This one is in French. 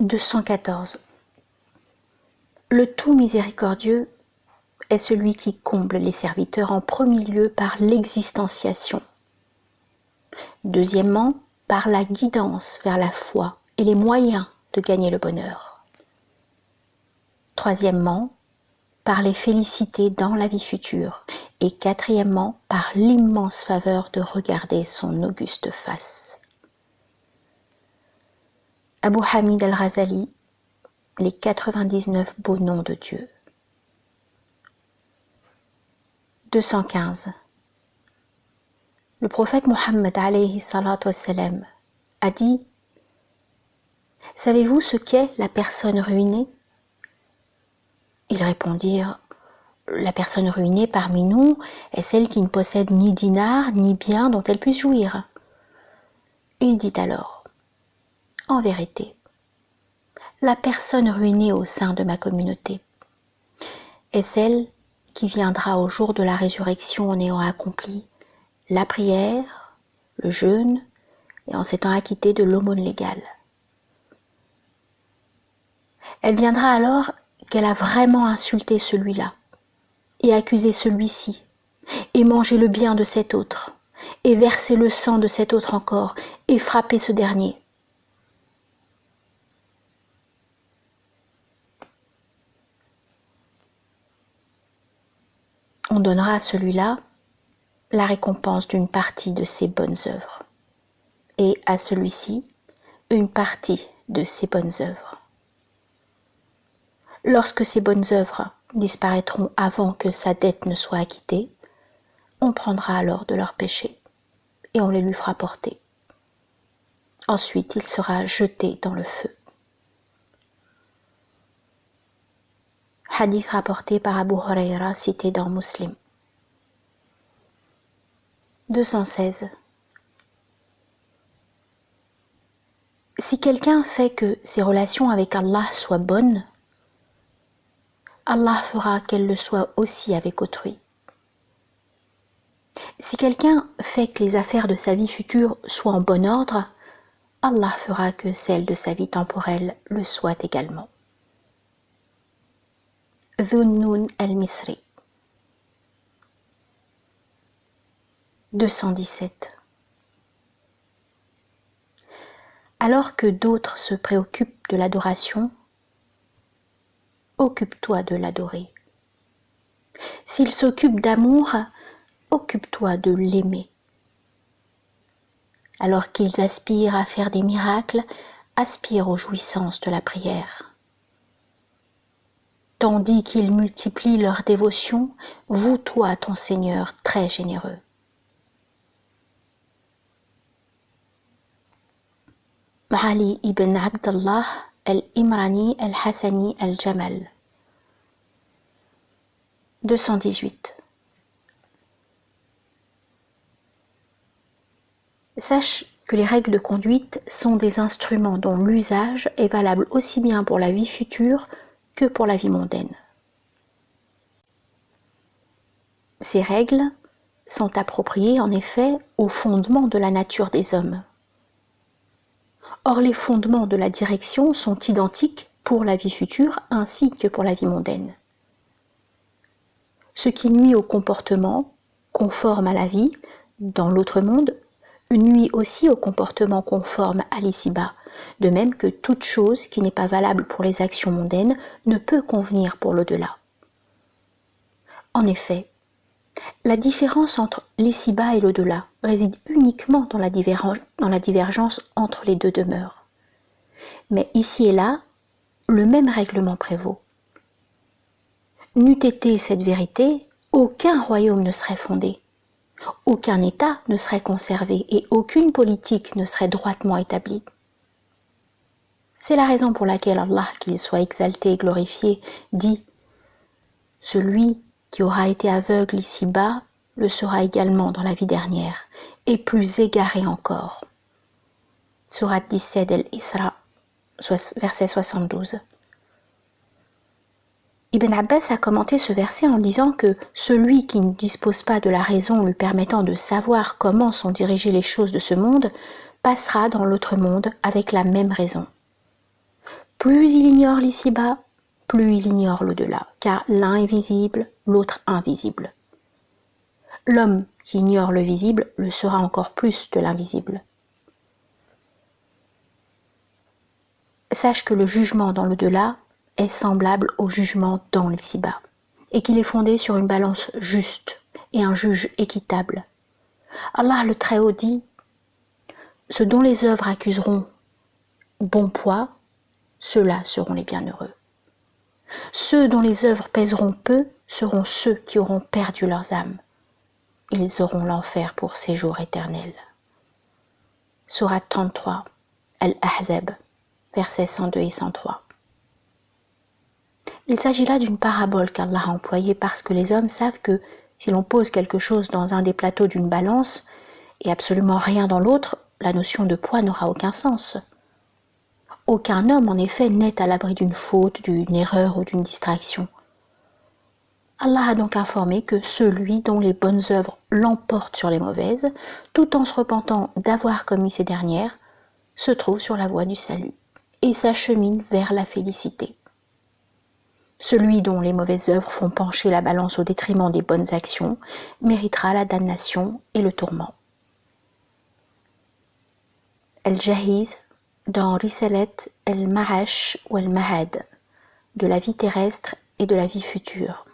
214. Le tout miséricordieux est celui qui comble les serviteurs en premier lieu par l'existenciation. Deuxièmement, par la guidance vers la foi et les moyens de gagner le bonheur. Troisièmement, par les félicités dans la vie future. Et quatrièmement, par l'immense faveur de regarder son auguste face. Abu Hamid al-Ghazali, les 99 beaux noms de Dieu. 215. Le prophète Mohammed alayhi salatu wassalam a dit: savez-vous ce qu'est la personne ruinée? Ils répondirent: la personne ruinée parmi nous est celle qui ne possède ni dinar ni bien dont elle puisse jouir. Il dit alors: en vérité, la personne ruinée au sein de ma communauté est celle qui viendra au jour de la résurrection en ayant accompli la prière, le jeûne et en s'étant acquittée de l'aumône légale. Elle viendra alors qu'elle a vraiment insulté celui-là et accusé celui-ci et mangé le bien de cet autre et versé le sang de cet autre encore et frappé ce dernier. On donnera à celui-là la récompense d'une partie de ses bonnes œuvres et à celui-ci une partie de ses bonnes œuvres. Lorsque ces bonnes œuvres disparaîtront avant que sa dette ne soit acquittée, on prendra alors de leurs péchés et on les lui fera porter. Ensuite, il sera jeté dans le feu. Hadith rapporté par Abu Huraira, cité dans Muslim. 216. Si quelqu'un fait que ses relations avec Allah soient bonnes, Allah fera qu'elles le soient aussi avec autrui. Si quelqu'un fait que les affaires de sa vie future soient en bon ordre, Allah fera que celles de sa vie temporelle le soient également. Dhunnun al-Misri. 217. Alors que d'autres se préoccupent de l'adoration, occupe-toi de l'adorer. S'il s'occupe d'amour, occupe-toi de l'aimer. Alors qu'ils aspirent à faire des miracles, aspire aux jouissances de la prière. Tandis qu'ils multiplient leur dévotion, voue-toi à ton Seigneur très généreux. Ali ibn Abdallah al-Imrani al-Hassani al-Jamal. 218. Sache que les règles de conduite sont des instruments dont l'usage est valable aussi bien pour la vie future que pour la vie mondaine. Ces règles sont appropriées en effet aux fondements de la nature des hommes. Or, les fondements de la direction sont identiques pour la vie future ainsi que pour la vie mondaine. Ce qui nuit au comportement conforme à la vie dans l'autre monde nuit aussi au comportement conforme à l'ici-bas, de même que toute chose qui n'est pas valable pour les actions mondaines ne peut convenir pour l'au-delà. En effet, la différence entre l'ici-bas et l'au-delà réside uniquement dans la divergence entre les deux demeures. Mais ici et là, le même règlement prévaut. N'eût été cette vérité, aucun royaume ne serait fondé, aucun État ne serait conservé et aucune politique ne serait droitement établie. C'est la raison pour laquelle Allah, qu'il soit exalté et glorifié, dit « Celui qui aura été aveugle ici-bas le sera également dans la vie dernière, et plus égaré encore. » Sourate 17 Al-Isra, verset 72. Ibn Abbas a commenté ce verset en disant que celui qui ne dispose pas de la raison lui permettant de savoir comment sont dirigées les choses de ce monde passera dans l'autre monde avec la même raison. Plus il ignore l'ici-bas, plus il ignore l'au-delà, car l'un est visible, l'autre invisible. L'homme qui ignore le visible le sera encore plus de l'invisible. Sache que le jugement dans l'au-delà est semblable au jugement dans l'ici-bas, et qu'il est fondé sur une balance juste et un juge équitable. Allah le Très-Haut dit « Ce dont les œuvres accuseront bon poids, ceux-là seront les bienheureux. Ceux dont les œuvres pèseront peu seront ceux qui auront perdu leurs âmes. Ils auront l'enfer pour séjour éternel. » Sourate 33, Al-Ahzab, versets 102 et 103. Il s'agit là d'une parabole qu'Allah a employée parce que les hommes savent que si l'on pose quelque chose dans un des plateaux d'une balance et absolument rien dans l'autre, la notion de poids n'aura aucun sens. Aucun homme, en effet, n'est à l'abri d'une faute, d'une erreur ou d'une distraction. Allah a donc informé que celui dont les bonnes œuvres l'emportent sur les mauvaises, tout en se repentant d'avoir commis ces dernières, se trouve sur la voie du salut et s'achemine vers la félicité. Celui dont les mauvaises œuvres font pencher la balance au détriment des bonnes actions méritera la damnation et le tourment. Al-Jahiz dans Risalat al-Ma'ash ou al-Mahad, de la vie terrestre et de la vie future,